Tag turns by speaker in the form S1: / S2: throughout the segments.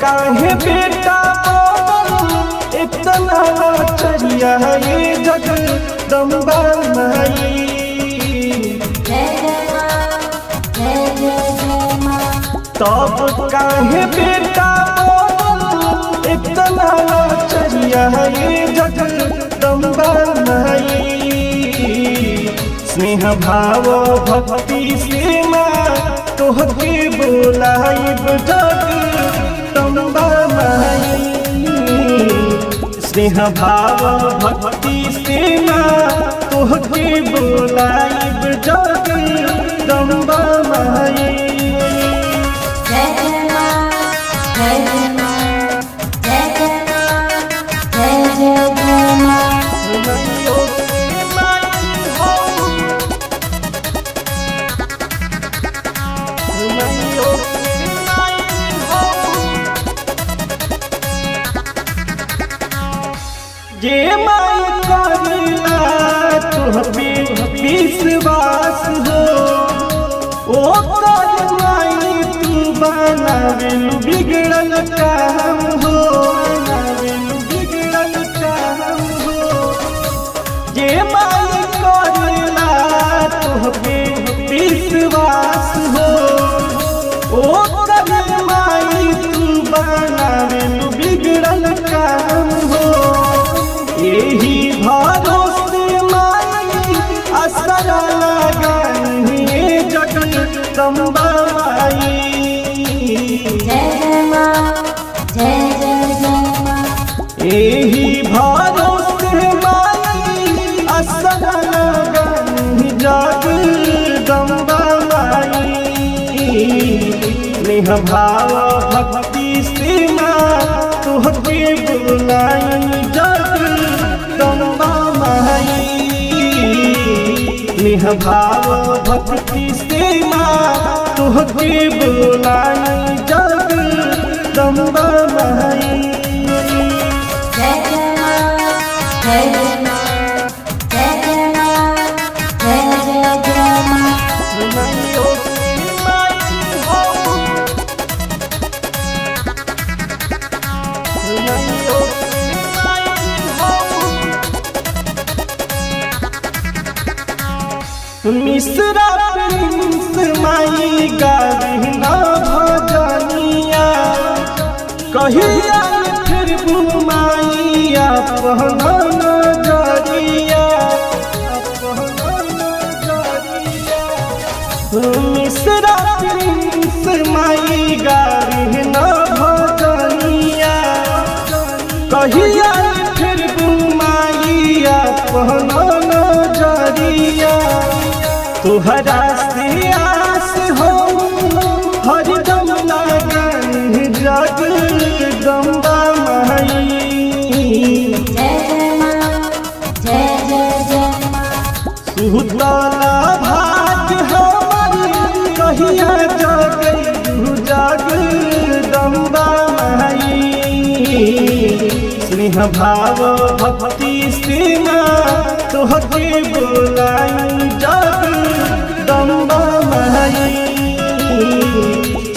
S1: काहे बेटा इतना चरिया ये जगदम्बा माई। तब काहे बेटा इतना चरिया ये जगदम्बा माई। स्नेह भाव भक्ति से माँ तोहके बोलाइब जगदम्बा माई। स्नेह भाव भक्ति से माँ तोहके बोलाइब जगदम्बा माई। जे माई करेला तुहपे विश्वास हो ओ कर माई तू बनावेलु बिगड़ल काम हो। बिगड़ल काम हो जे माई करेला तुहपे विश्वास हो ओ कर माई तू बनावेलु बिगड़ल काम हो। यही भरोसे माई असरा लगाई जगदम्बा माई। यही भरोसे माई असरा लगाई जगदम्बा माई। स्नेह भाव भक्ति से माँ तोहके बोलाई जगदम्बा माई। स्नेह भाव भक्ति से माँ तोहके बोलाई जगदम्बा माई। मिश्रा प्रिंस माई गाना भजनिया कहिया फिर माई अपना नजरिया। मिश्रा प्रिंस माई गाना भजनिया कहिया फिर माई अपना नजरिया। तुहरा से आस हो हरदम लगाई जगदम्बा माई। सुतला भाग हमारी कहिया जगई जगदम्बा माई। स्नेह भाव भक्ति से माँ तोहके बोलाई जगदम्बा माई।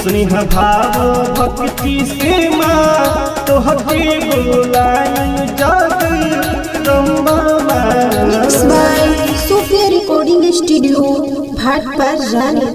S1: स्नेह भाव भक्ति से माँ तोहके बोलाई जगदम्बा माई।
S2: सोफिया रिकॉर्डिंग स्टूडियो भाटपार रानी।